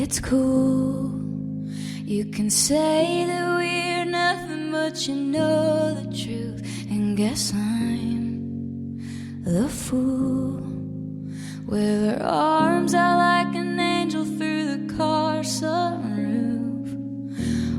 it's cool. You can say that we're nothing, but you know the truth. And guess I'm the fool. With her arms out like an angel through the car sunroof.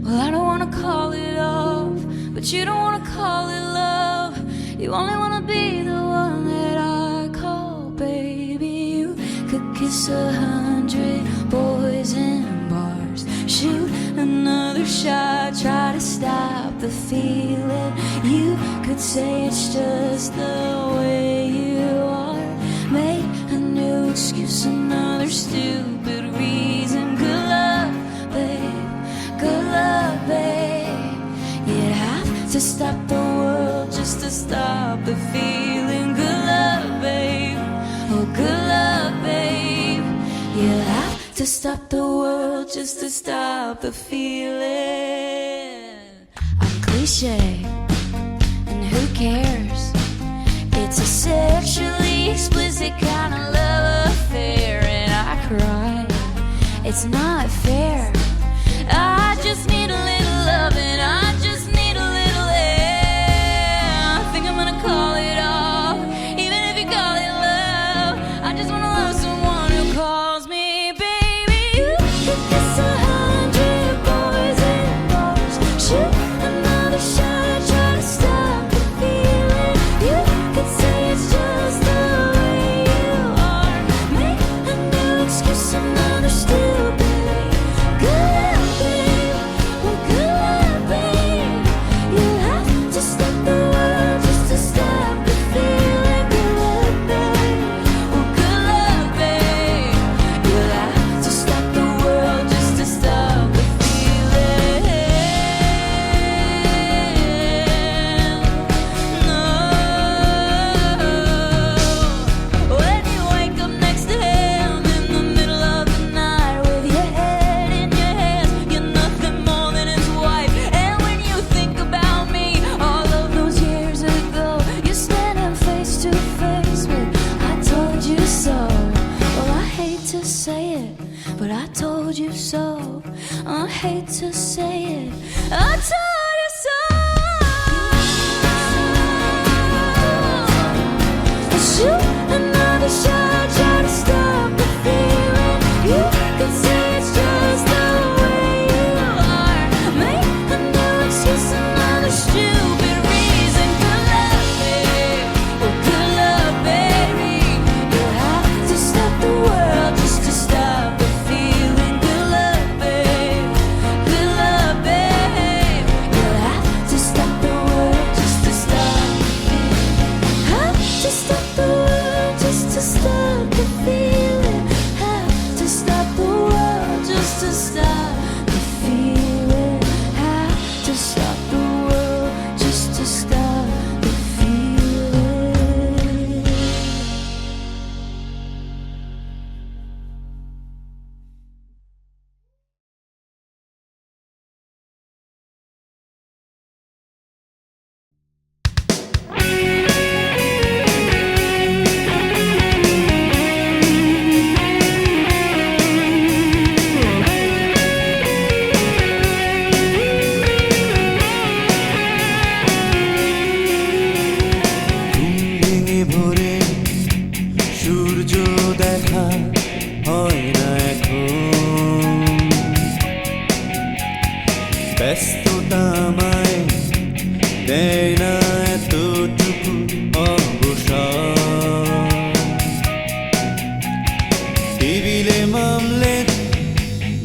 Well, I don't wanna call it off, but you don't wanna call it love. You only wanna be the one that I call baby. You could kiss 100 boys in bars, shoot another shot, try to stop the feeling. You could say it's just the way you are, make a new excuse, another stupid reason. Good luck, babe, good luck, babe. You'd have to stop the world just to stop the feeling. Good luck, babe, oh good luck, babe. You'll have to stop the world just to stop the feeling. I'm cliche, and who cares? It's a sexually explicit kind of love affair, and I cry, it's not fair. I just need a little loving, I just need a little air. I think I'm gonna call it off, even if you call it love. I just wanna love someone who calls me baby. You could kiss 100 boys in bars, shoot another shot, try to stop the feeling. You could say it's just the way you are, make a new excuse, another stupid. Good luck, babe, well good luck, babe. You'll have to stop the world just to stop the feeling. Good luck, babe, well good luck, babe. You'll have to stop the world just to stop the feeling. No. When you wake up next to him in the middle of the night with your head in your hands, you're nothing more than his wife. And when you think about me, all of those years ago, you're standing face to face with I told you so. Well, I hate to say it, but I told you so. I hate to say it, I told you so. Shoot another shot, try to stop the feeling. You could say it's just the way you are, make a new excuse, another stupid reason. Good luck, babe, well good luck, baby. You'll have to stop the world just to stop the feeling. Good luck, babe, good luck, babe. You'll have to stop the world just to stop the feeling. Have to stop the world just to stop the feeling. Have to stop the world just to stop the feeling. Have to stop the world just to stop the feeling. ভেঙে ভরে সূর্য দেখা হয় না এখন, ব্যস্ততা আমায় দেয় না এতটুকু অবসর। টেবিলে মামলেট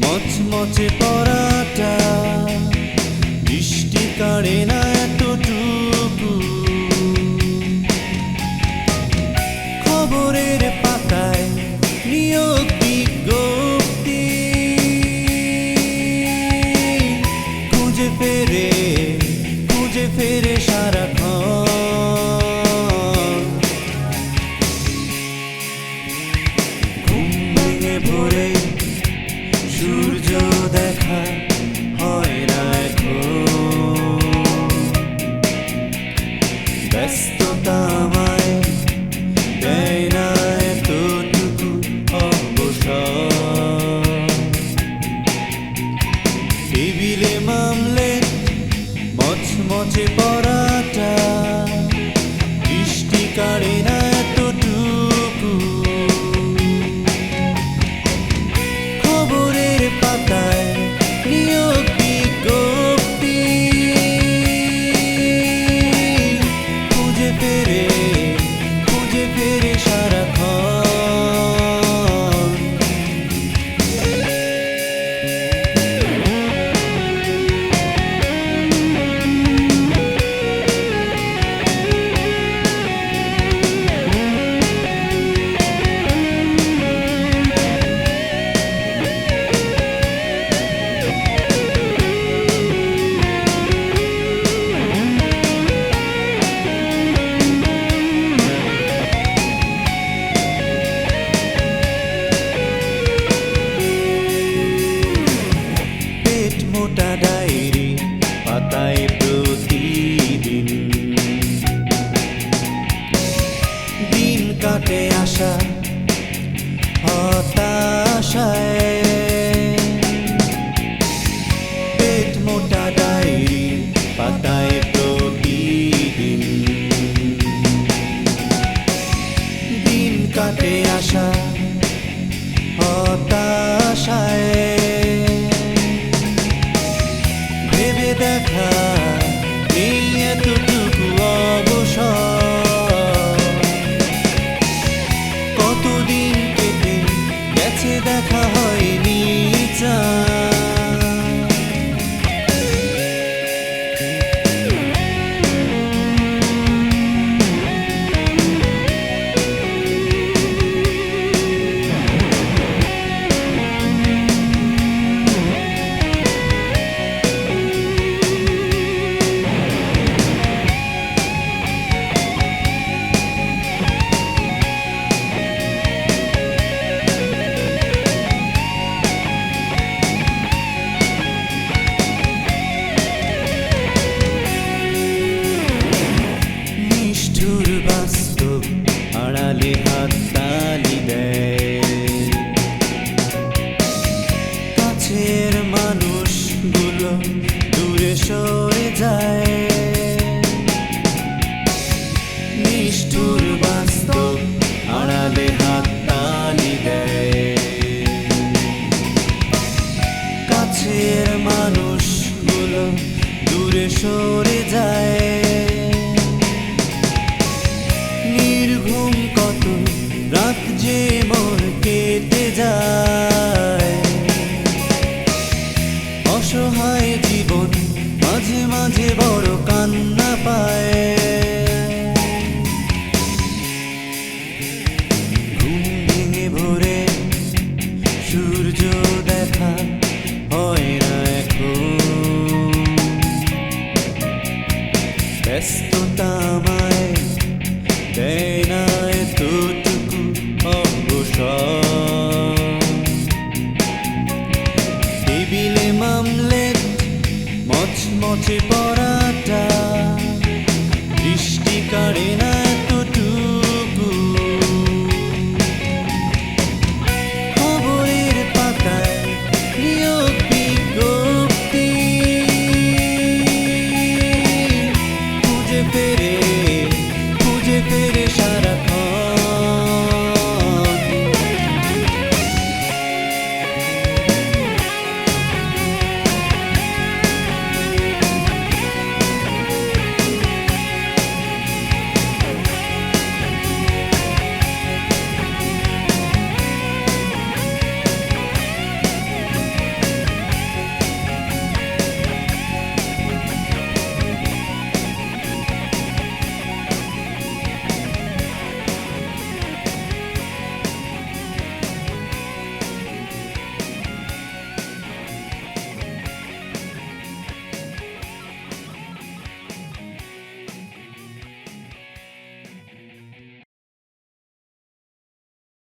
মচমচে পরাটা, দৃষ্টি কাড়ে না এতটুকু। খবরের পাতায় নিয়োগ বিজ্ঞপ্তি, খুঁজে ফেরে সারাক্ষণ। ঘুম ভেঙে ভোরে সূর্য দেখা হয় না এখন, মচমচে পড়াটা বৃষ্টি কাড়ে না এতটুকু। খবরের পাতায় নিয়োগ বিজ্ঞপ্তি খুঁজে ফেরে সারাক্ষণ। মোটা ডায়েরি পাতায় প্রতিদিন দিন কাটে আসা হতাশায়। পেট মোটা ডায়েরি পাতায় প্রতিদিন দিন কাটে আসা হতাশায়। ভেবে দেখা এই এতটুকু অবসর, কতদিন কেটে গেছে দেখা হয়নি চাঁদ। নিষ্ঠুর বাস্তব আড়ালে হাততালি দেয়, কাছের মানুষগুলো দূরে সরে যায়। নিষ্ঠুর বাস্তব আড়ালে হাততালি দেয়, কাছের মানুষগুলো দূরে সরে যায়। নির্ঘুম কত রাত যে মোর কেটে যায়, অসহায় জীবন মাঝে মাঝে বড় কান্না পায়। ঘুম ভেঙে ভোরে সূর্য দেখা হয় না এখন, ব্যস্ততা আমায় দেয় না এতটুকু অবসর। টেবিলে মামলেট মচমচে পড়াটা বৃষ্টি কাড়ে না